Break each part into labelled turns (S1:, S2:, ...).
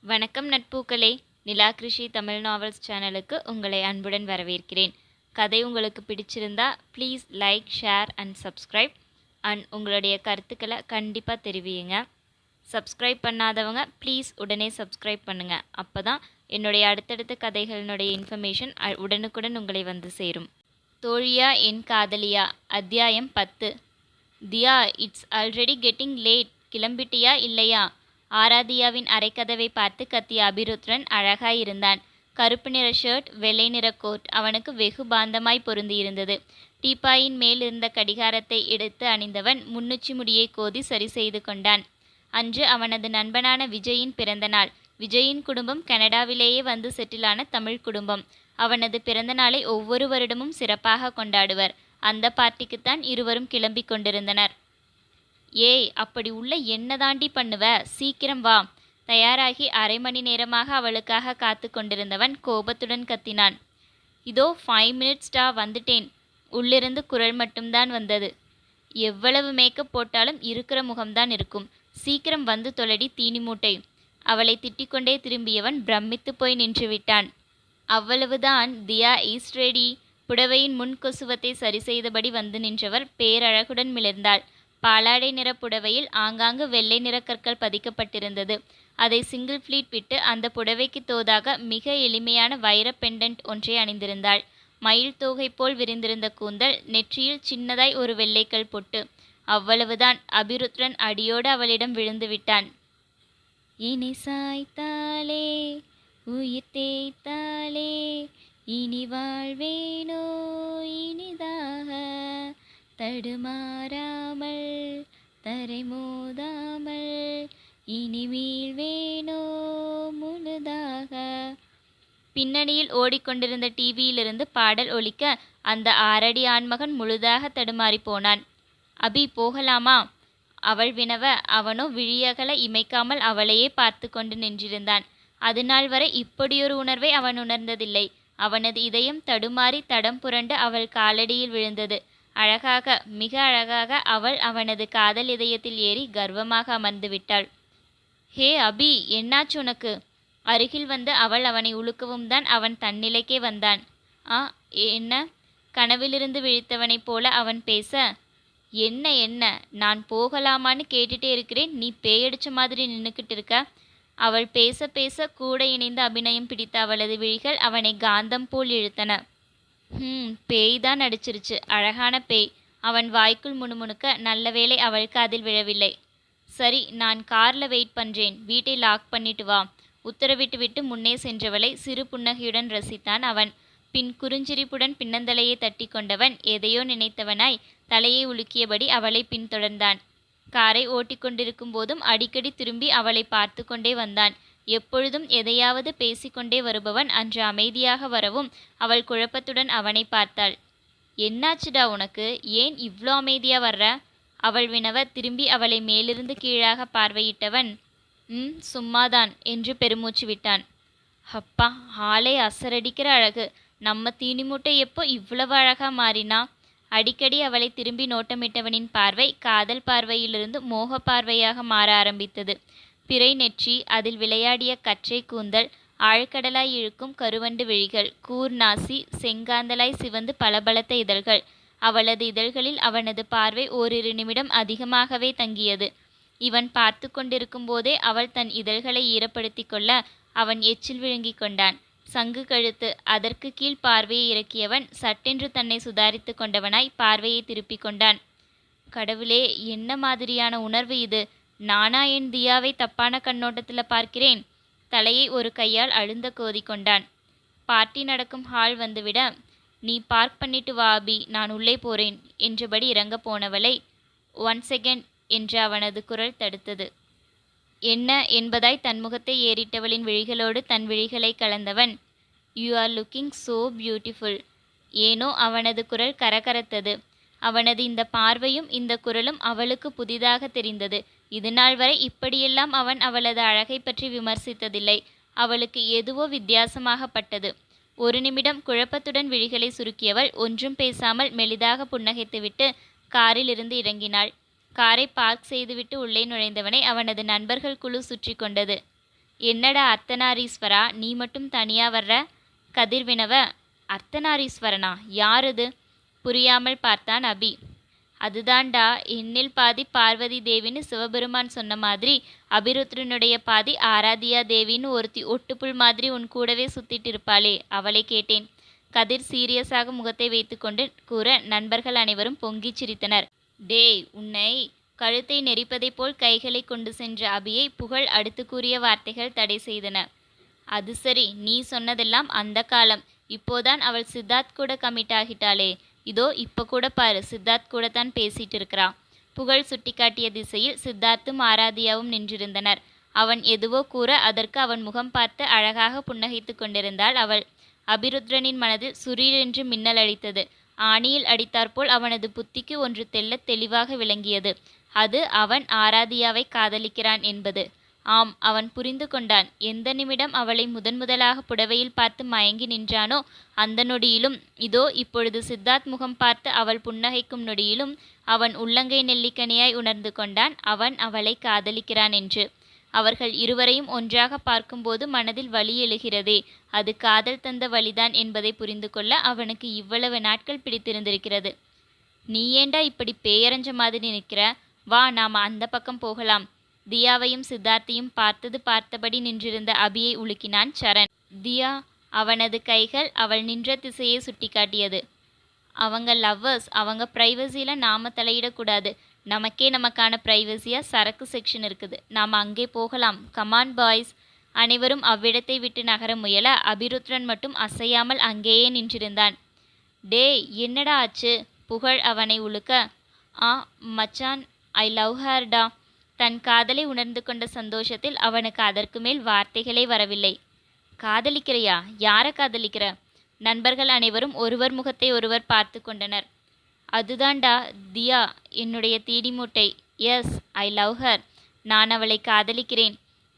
S1: வணக்கம் நட்பூக்களே. நிலா கிருஷி தமிழ் நாவல்ஸ் சேனலுக்கு உங்களை அன்புடன் வரவேற்கிறேன். கதை உங்களுக்கு பிடிச்சிருந்தா please like, share and subscribe. And உங்களுடைய கருத்துக்களை கண்டிப்பாக தெரிவியுங்க. சப்ஸ்கிரைப் பண்ணாதவங்க ப்ளீஸ் உடனே சப்ஸ்கிரைப் பண்ணுங்கள். அப்போ தான் என்னுடைய அடுத்தடுத்த கதைகளினுடைய இன்ஃபர்மேஷன் உடனுக்குடன் உங்களை வந்து சேரும். தோழியா என் காதலியா அத்தியாயம் 10. தியா, இட்ஸ் ஆல்ரெடி கெட்டிங் லேட். கிளம்பிட்டியா இல்லையா? ஆராதியாவின் அரைக்கதவை பார்த்து கத்திய அபிருத்ரன் அழகாயிருந்தான். கருப்பு நிற ஷர்ட், வெள்ளை நிற கோட் அவனுக்கு வெகு பாந்தமாய் பொருந்தியிருந்தது. டீப்பாயின் மேல் இருந்த கடிகாரத்தை எடுத்து அணிந்தவன் முன்னுச்சி முடியை கோதி சரி செய்து கொண்டான். அன்று அவனது நண்பனான விஜயின் பிறந்த நாள். விஜயின் குடும்பம் கனடாவிலேயே வந்து செட்டிலான தமிழ் குடும்பம். அவனது பிறந்த நாளை ஒவ்வொரு வருடமும் சிறப்பாக கொண்டாடுவர். அந்த பார்ட்டிக்குத்தான் இருவரும் கிளம்பி கொண்டிருந்தனர். ஏய், அப்படி உள்ள என்ன தாண்டி பண்ணுவ? சீக்கிரம் வா. தயாராகி அரை மணி நேரமாக அவளுக்காக காத்து கொண்டிருந்தவன் கோபத்துடன் கத்தினான். இதோ 5 மினிட்ஸ்டா, வந்துட்டேன். உள்ளிருந்து குரல் மட்டும்தான் வந்தது. எவ்வளவு மேக்கப் போட்டாலும் இருக்கிற முகம்தான் இருக்கும். சீக்கிரம் வந்து தொலைடி தீனி மூட்டை. அவளை திட்டிக்கொண்டே திரும்பியவன் பிரமித்து போய் நின்று விட்டான். அவ்வளவுதான், தியா இஸ் ரெடி. புடவையின் முன் கொசுவத்தை சரி செய்தபடி வந்து நின்றவர் பேரழகுடன் மிளர்ந்தாள். பாலாடை நிற புடவையில் ஆங்காங்கு வெள்ளை நிற கற்கள் பதிக்கப்பட்டிருந்தது. அதை சிங்கிள் ஃப்ளீட் விட்டு அந்த புடவைக்கு தோதாக மிக எளிமையான வைர பெண்டன்ட் ஒன்றை அணிந்திருந்தாள். மயில் தோகை போல் விரிந்திருந்த கூந்தல், நெற்றியில் சின்னதாய் ஒரு வெள்ளைக்கல் பொட்டு. அவ்வளவுதான். அபிருத்ரன் அடியோடு அவளிடம் விழுந்து விட்டான். இனி சாய்த்தாளே, உயிர் தேய்த்தாளே, இனி வாழ்வேனோ இனிதாக, தடுமாறாமல் தரை மோதாமல், இனி வீழ்வேனோ முழுதாக. பின்னணியில் ஓடிக்கொண்டிருந்த டிவியிலிருந்து பாடல் ஒலிக்க அந்த 6 அடி ஆண்மகன் முழுதாக தடுமாறி போனான். அபி, போகலாமா? அவள் வினவ, அவனோ விழியகல இமைக்காமல் அவளையே பார்த்து கொண்டு நின்றிருந்தான். அதுநாள் வரை இப்படியொரு உணர்வை அவன் உணர்ந்ததில்லை. அவனது இதயம் தடுமாறி தடம் புரண்டு அவள் காலடியில் விழுந்தது. அழகாக, மிக அழகாக அவள் அவனது காதல் இதயத்தில் ஏறி கர்வமாக அமர்ந்து விட்டாள். ஹே அபி, என்னாச்சு உனக்கு? அருகில் வந்து அவள் அவனை உலுக்கவும் தான் அவன் தன்னிலைக்கே வந்தான். ஆ, என்ன? கனவிலிருந்து விழித்தவனைப் போல அவன் பேச, என்ன என்ன, நான் போகலாமான்னு கேட்டுட்டே இருக்கிறேன், நீ பேயடிச்ச மாதிரி நின்றுக்கிட்டு இருக்க. அவள் பேச பேச கூட இணைந்த அபிநயம் பிடித்த அவளது விழிகள் அவனை காந்தம் போல் இழுத்தன. பேய் தான் அடிச்சிருச்சு, அழகான பேய். அவன் வாய்க்குள் முணுமுணுக்க நல்ல வேளை அவள் காதில் விழவில்லை. சரி, நான் கார்ல வெயிட் பண்றேன், வீட்டை லாக் பண்ணிட்டு வா. உத்தரவிட்டு விட்டு முன்னே சென்றவளை சிறு புன்னகையுடன் ரசித்தான் அவன். பின் குறுஞ்சிரிப்புடன் பின்னந்தலையை தட்டி கொண்டவன் எதையோ நினைத்தவனாய் தலையை உலுக்கியபடி அவளை பின்தொடர்ந்தான். காரை ஓட்டிக்கொண்டிருக்கும் போதும் அடிக்கடி திரும்பி அவளை பார்த்து கொண்டே வந்தான். எப்பொழுதும் எதையாவது பேசிக்கொண்டே வருபவன் அன்று அமைதியாக வரவும் அவள் குழப்பத்துடன் அவனை பார்த்தாள். என்னாச்சுடா உனக்கு? ஏன் இவ்ளோ அமைதியா வர்ற? அவள் வினவ திரும்பி அவளை மேலிருந்து கீழாக பார்வையிட்டவன் சும்மாதான் என்று பெருமூச்சு விட்டான். அப்பா, ஆளே அசரடிக்கிற அழகு. நம்ம தீனிமூட்டை எப்போ இவ்வளவு அழகா மாறினா? அடிக்கடி அவளை திரும்பி நோட்டமிட்டவனின் பார்வை காதல் பார்வையிலிருந்து மோக பார்வையாக மாற ஆரம்பித்தது. பிறை நெற்றி, அதில் விளையாடிய கற்றை கூந்தல், ஆழ்கடலாய் இழுக்கும் கருவண்டு விழிகள், கூர்நாசி, செங்காந்தலாய் சிவந்து பளபளத்த இதழ்கள். அவளது இதழ்களில் அவனது பார்வை ஓரிரு நிமிடம் அதிகமாகவே தங்கியது. இவன் பார்த்து கொண்டிருக்கும் போதே அவள் தன் இதழ்களை ஈரப்படுத்தி கொள்ள அவன் எச்சில் விழுங்கி கொண்டான். சங்கு கழுத்து. அதற்கு கீழ் பார்வையை இறக்கியவன் சட்டென்று தன்னை சுதாரித்து கொண்டவனாய் பார்வையை திருப்பி கொண்டான். கடவுளே, என்ன மாதிரியான உணர்வு இது? நானா என் தியாவை தப்பான கண்ணோட்டத்தில் பார்க்கிறேன்? தலையை ஒரு கையால் அழுந்த கோதி கொண்டான். பார்ட்டி நடக்கும் ஹால் வந்துவிட, நீ பார்க் பண்ணிட்டு வா அபி, நான் உள்ளே போறேன் என்றபடி இறங்க போனவளை 1 செகண்ட் என்று அவனது குரல் தடுத்தது. என்ன என்பதாய் தன் முகத்தை ஏறிட்டவளின் விழிகளோடு தன் விழிகளை கலந்தவன், you are looking so beautiful. ஏனோ அவனது குரல் கரகரத்தது. அவனது இந்த பார்வையும் இந்த குரலும் அவளுக்கு புதிதாக தெரிந்தது. இதுநாள் வரை இப்படியெல்லாம் அவன் அவளது அழகை பற்றி விமர்சித்ததில்லை. அவளுக்கு எதுவோ வித்தியாசமாகப்பட்டது. ஒரு நிமிடம் குழப்பத்துடன் விழிகளை சுருக்கியவள் ஒன்றும் பேசாமல் மெலிதாக புன்னகைத்துவிட்டு காரில் இருந்து இறங்கினாள். காரை பார்க் செய்துவிட்டு உள்ளே நுழைந்தவனை அவனது நண்பர்கள் குழு சுற்றி கொண்டது. என்னடா அர்த்தநாரீஸ்வரா, நீ மட்டும் தனியா வர்ற? கதிர் வினவ, அர்த்தநாரீஸ்வரனா, யாரது? புரியாமல் பார்த்தான் அபி. அதுதான்டா, என்னில் பாதி பார்வதி தேவின்னு சிவபெருமான் சொன்ன மாதிரி அபிருத்ரனுடைய பாதி ஆராதியா தேவின்னு ஒருத்தி ஒட்டுப்புல் மாதிரி உன் கூடவே சுத்திட்டு இருப்பாளே, அவளை கேட்டேன். கதிர் சீரியஸாக முகத்தை வைத்துக்கொண்டு கூற நண்பர்கள் அனைவரும் பொங்கிச் சிரித்தனர். டேய், உன்னை கழுத்தை நெரிப்பதைப் போல் கைகளை கொண்டு சென்ற அபியை புகழ் அடுத்து கூறிய வார்த்தைகள் தடை செய்தன. அது சரி, நீ சொன்னதெல்லாம் அந்த காலம். இப்போதான் அவள் சித்தார்த் கூட கமிட் ஆகிட்டாளே. இதோ இப்ப கூட பாரு, சித்தார்த் கூட தான் பேசிட்டு இருக்கிறா. புகழ் சுட்டிக்காட்டிய திசையில் சித்தார்த்தும் ஆராதியாவும் நின்றிருந்தனர். அவன் எதுவோ கூற அதற்கு அவன் முகம் பார்த்து அழகாக புன்னகைத்து கொண்டிருந்தாள் அவள். அபிருத்ரனின் மனதில் சுரீரென்று மின்னல் அடித்தது. ஆணியில் அடித்தாற்போல் அவனது புத்திக்கு ஒன்று தெள்ளத் தெளிவாக விளங்கியது. அது அவன் ஆராதியாவை காதலிக்கிறான் என்பது. ஆம், அவன் புரிந்து கொண்டான். எந்த நிமிடம் அவளை முதன்முதலாக புடவையில் பார்த்து மயங்கி நின்றானோ அந்த நொடியிலும், இதோ இப்பொழுது சித்தார்த் முகம் பார்த்து அவள் புன்னகைக்கும் நொடியிலும் அவன் உள்ளங்கை நெல்லிக்கனியாய் உணர்ந்து கொண்டான் அவன் அவளை காதலிக்கிறான் என்று. அவர்கள் இருவரையும் ஒன்றாக பார்க்கும்போது மனதில் வலி எழுகிறதே, அது காதல் தந்த வலிதான் என்பதை புரிந்து கொள்ள அவனுக்கு இவ்வளவு நாட்கள் பிடித்திருந்திருக்கிறது. நீ ஏண்டா இப்படி பேயரஞ்ச மாதிரி நிற்கிற? வா, நாம அந்த பக்கம் போகலாம். தியாவையும் சித்தார்த்தையும் பார்த்தபடி நின்றிருந்த அபியை உலுக்கினான் சரண். தியா, அவனது கைகள் அவள் நின்ற திசையை சுட்டிக்காட்டியது. அவங்க லவ்வர்ஸ், அவங்க ப்ரைவசியில் நாம தலையிடக்கூடாது. நமக்கான ப்ரைவசியா சரக்கு செக்ஷன் இருக்குது, நாம் அங்கே போகலாம். Come on boys. அனைவரும் அவ்விடத்தை விட்டு நகர முயல அபிருத்ரன் மட்டும் அசையாமல் அங்கேயே நின்றிருந்தான். டேய், என்னடா ஆச்சு? புகழ் அவனை உழுக்க. மச்சான், ஐ லவ் ஹர்டா. தன் காதலை உணர்ந்து கொண்ட சந்தோஷத்தில் அவனுக்கு அதற்கு மேல் வார்த்தைகளே வரவில்லை. காதலிக்கிறையா? யாரை காதலிக்கிற? நண்பர்கள் அனைவரும் ஒருவர் முகத்தை ஒருவர் பார்த்து கொண்டனர். அதுதான்டா தியா, என்னுடைய தீடி மூட்டை. Yes, I love her. நான் அவளை காதலிக்கிறேன்.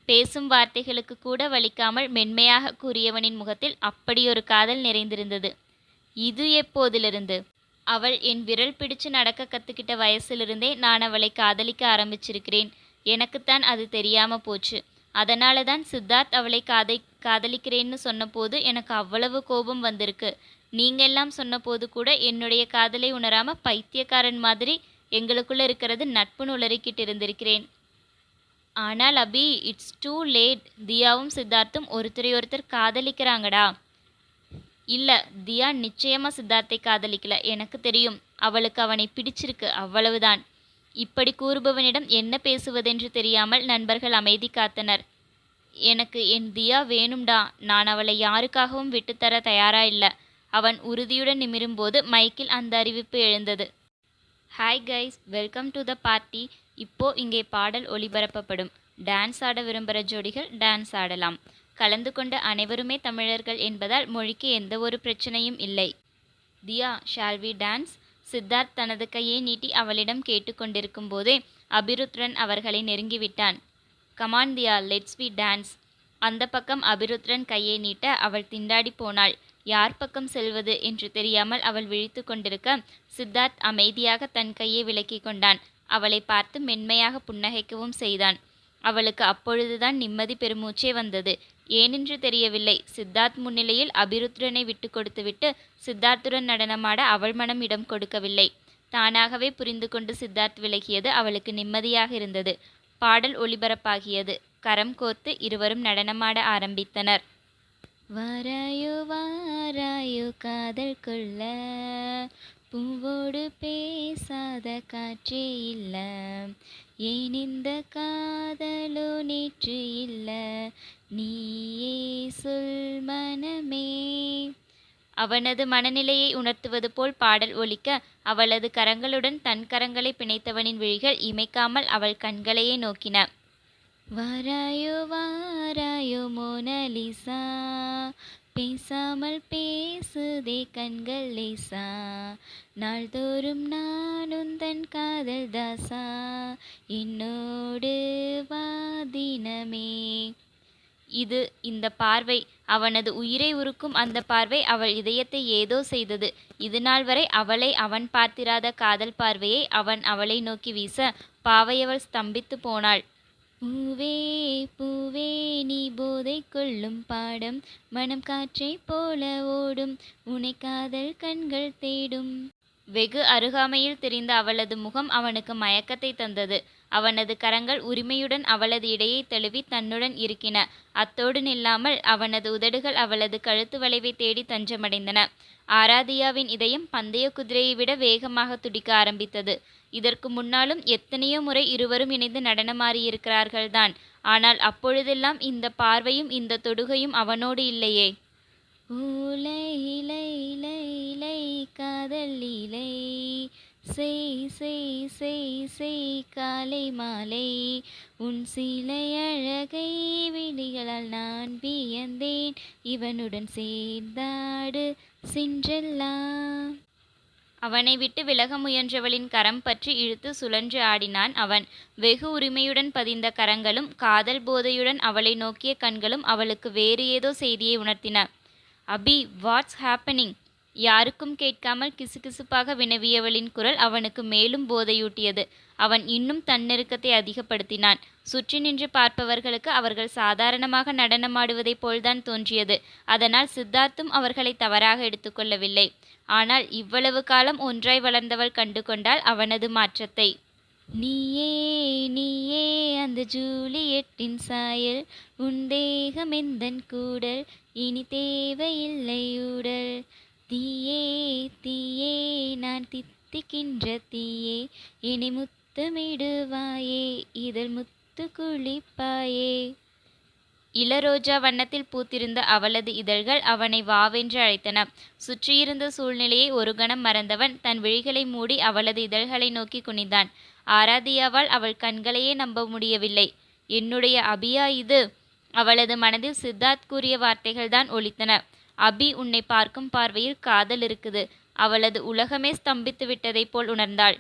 S1: பேசும் வார்த்தைகளுக்கு கூட வலிக்காமல் மென்மையாக கூறியவனின் முகத்தில் அப்படியொரு காதல் நிறைந்திருந்தது. இது எப்போதிலிருந்து? அவள் என் விரல் பிடிச்சு நடக்க கற்றுக்கிட்ட வயசிலிருந்தே நான் அவளை காதலிக்க ஆரம்பிச்சிருக்கிறேன். எனக்குத்தான் அது தெரியாம போச்சு. அதனால தான் சித்தார்த் அவளை காதலிக்கிறேன்னு சொன்னபோது எனக்கு அவ்வளவு கோபம் வந்திருக்கு. நீங்கெல்லாம் சொன்னபோது கூட என்னுடைய காதலை உணராம பைத்தியக்காரன் மாதிரி எங்களுக்குள்ள இருக்கிறது நட்புன்னு உளறிக்கிட்டு இருந்திருக்கிறேன். ஆனால் அபி, இட்ஸ் டூ லேட். தியாவும் சித்தார்த்தும் ஒருத்தரையொருத்தர் காதலிக்கிறாங்கடா. இல்லை, தியா நிச்சயமா சித்தார்த்தை காதலிக்கல. எனக்கு தெரியும். அவளுக்கு அவனை பிடிச்சிருக்கு, அவ்வளவுதான். இப்படி கூறுபவனிடம் என்ன பேசுவதென்று தெரியாமல் நண்பர்கள் அமைதி காத்தனர். எனக்கு என் தியா வேணும்டா. நான் அவளை யாருக்காகவும் விட்டுத்தர தயாரா இல்லை. அவன் உறுதியுடன் நிமிரும்போது மைக்கில் அந்த அறிவிப்பு எழுந்தது. Hi guys, welcome to the party. இப்போ இங்கே பாடல் ஒளிபரப்பப்படும். டான்ஸ் ஆட விரும்புகிற ஜோடிகள் டான்ஸ் ஆடலாம். கலந்து கொண்ட அனைவருமே தமிழர்கள் என்பதால் மொழிக்கு எந்த ஒரு பிரச்சனையும் இல்லை. Diya, shall we dance? Siddharth தனது கையை நீட்டி அவளிடம் கேட்டுக்கொண்டிருக்கும் போதே அபிருத்ரன் அவர்களை நெருங்கிவிட்டான். Come on Diya, let's we dance. அந்த பக்கம் அபிருத்ரன் கையை நீட்ட அவள் திண்டாடி போனாள். யார் பக்கம் செல்வது என்று தெரியாமல் அவள் விழித்து கொண்டிருக்க சித்தார்த் அமைதியாக தன் கையை விலக்கி கொண்டான். அவளை பார்த்து மென்மையாக புன்னகைக்கவும் செய்தான். அவளுக்கு அப்பொழுதுதான் நிம்மதி பெருமூச்சே வந்தது. ஏனென்று தெரியவில்லை. சித்தார்த் முன்னிலையில் அபிருத்ரனை விட்டு கொடுத்துவிட்டு சித்தார்த்துடன் நடனமாட அவள் மனம் இடம் கொடுக்கவில்லை. தானாகவே புரிந்து கொண்டு சித்தார்த் விலகியது அவளுக்கு நிம்மதியாக இருந்தது. பாடல் ஒளிபரப்பாகியது. கரம் கோர்த்து இருவரும் நடனமாட ஆரம்பித்தனர். வாராயோ வாராயோ காதல் கொள்ள, பூவோடு பேசாத காற்றே இல்ல, ஏன் இந்த காதலோ நேற்று இல்ல, நீயே சொல் மனமே. அவனது மனநிலையை உணர்த்துவது போல் பாடல் ஒலிக்க அவளது கரங்களுடன் தன் கரங்களை பிணைத்தவனின் விழிகள் இமைக்காமல் அவள் கண்களையே நோக்கின. வாராயோ வாராயோ மோனலிசா, பேசாமல் பேசுதே கண்கள் லேசா, நாள்தோறும் நான் உந்தன் காதல் தாசா, என்னோடு வாதினமே. இந்த பார்வை, அவனது உயிரை உருக்கும் அந்த பார்வை அவள் இதயத்தை ஏதோ செய்தது. இது நாள் வரை அவளை அவன் பார்த்திராத காதல் பார்வையை அவன் அவளை நோக்கி வீச பாவையவள் ஸ்தம்பித்து போனாள். பூவே பூவே நீ போதை கொள்ளும் பாடம், மனம் காற்றைப் போல ஓடும், உனை காதல் கண்கள் தேடும். வெகு அருகாமையில் தெரிந்த அவளது முகம் அவனுக்கு மயக்கத்தை தந்தது. அவனது கரங்கள் உரிமையுடன் அவளது இடையை தழுவி தன்னுடன் இருக்கின. அத்தோடு நில்லாமல் அவனது உதடுகள் அவளது கழுத்து வளைவை தேடி தஞ்சமடைந்தன. ஆராதியாவின் இதயம் பந்தய குதிரையை விட வேகமாக துடிக்க ஆரம்பித்தது. இதற்கு முன்னாலும் எத்தனையோ முறை இருவரும் இணைந்து நடனமாடியிருக்கிறார்கள்தான். ஆனால் அப்பொழுதெல்லாம் இந்த பார்வையும் இந்த தொடுகையும் அவனோடு இல்லையே. ஓலை இலை இலை இலை காதல் இலை, செய் செய் செய் செய் காலை மாலை, உன் சிலை அழகை விழிகளால் நான் வியந்தேன், இவனுடன் சேர்ந்தாடு சின்றெல்லா. அவனை விட்டு விலக முயன்றவளின் கரம் பற்றி இழுத்து சுழன்று ஆடினான் அவன். வெகு உரிமையுடன் பதிந்த கரங்களும் காதல் போதையுடன் அவளை நோக்கிய கண்களும் அவளுக்கு வேறு ஏதோ செய்தியை உணர்த்தின. அபி, வாட்ஸ் ஹேப்பனிங்? யாருக்கும் கேட்காமல் கிசுகிசுப்பாக வினவியவளின் குரல் அவனுக்கு மேலும் போதையூட்டியது. அவன் இன்னும் தன்னெருக்கத்தை அதிகப்படுத்தினான். சுற்றி நின்று பார்ப்பவர்களுக்கு அவர்கள் சாதாரணமாக நடனமாடுவதைப் போல்தான் தோன்றியது. அதனால் சித்தார்த்தும் அவர்களை தவறாக எடுத்துக்கொள்ளவில்லை. ஆனால் இவ்வளவு காலம் ஒன்றாய் வளர்ந்தவள் கண்டு கொண்டாள் அவனது மாற்றத்தை. நீயே நீயே அந்த ஜூலியட்டின் சாயல், உன் தேகம் எந்தன் கூடல், இனி தேவையில்லை ஊடல். தீயே தீயே நான் தித்திக்கின்ற தீயே, இனி முத்தமிடுவாயே, இதழ் முத்து குளிப்பாயே. இளரோஜா வண்ணத்தில் பூத்திருந்த அவளது இதழ்கள் அவனை வாவென்று அழைத்தன. சுற்றியிருந்த சூழ்நிலையை ஒரு கணம் மறந்தவன் தன் விழிகளை மூடி அவளது இதழ்களை நோக்கி குனிந்தான். ஆராதியாவால் அவள் கண்களையே நம்ப முடியவில்லை. என்னுடைய அபியா இது? அவளது மனதில் சித்தார்த் கூறிய வார்த்தைகள்தான் ஒலித்தன. அபி உன்னை பார்க்கும் பார்வையில் காதல் இருக்குது. அவளது உலகமே ஸ்தம்பித்து விட்டதைப் போல் உணர்ந்தாள்.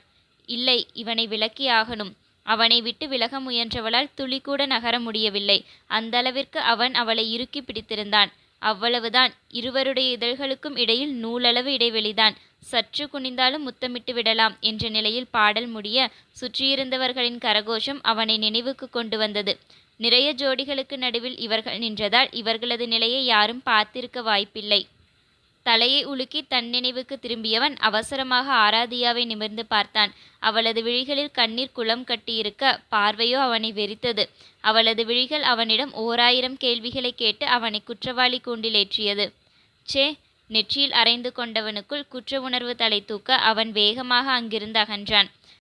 S1: இல்லை, இவனை விலக்கி ஆகணும். அவனை விட்டு விலக முயன்றவளால் துளி கூட நகர முடியவில்லை. அந்த அளவிற்கு அவன் அவளை இறுக்கி பிடித்திருந்தான். அவ்வளவுதான். இருவருடைய இதழ்களுக்கும் இடையில் நூலளவு இடைவெளிதான். சற்று குனிந்தாலும் முத்தமிட்டு விடலாம் என்ற நிலையில் பாடல் முடிய சுற்றியிருந்தவர்களின் கரகோஷம் அவனை நினைவுக்கு கொண்டு வந்தது. நிறைய ஜோடிகளுக்கு நடுவில் இவர்கள் நின்றதால் இவர்களது நிலையை யாரும் பார்த்திருக்க வாய்ப்பில்லை. தலையை உலுக்கி தன் நினைவுக்கு திரும்பியவன் அவசரமாக ஆராதியாவை நிமிர்ந்து பார்த்தான். அவளது விழிகளில் கண்ணீர் குளம் கட்டியிருக்க பார்வையோ அவனை வெறித்தது. அவளது விழிகள் அவனிடம் 1000 கேள்விகளை கேட்டு அவனை குற்றவாளி கூண்டில் ஏற்றியது. சே! நெற்றியில் அரைந்து கொண்டவனுக்குள் குற்ற உணர்வு தலை தூக்க அவன் வேகமாக அங்கிருந்து அகன்றான்.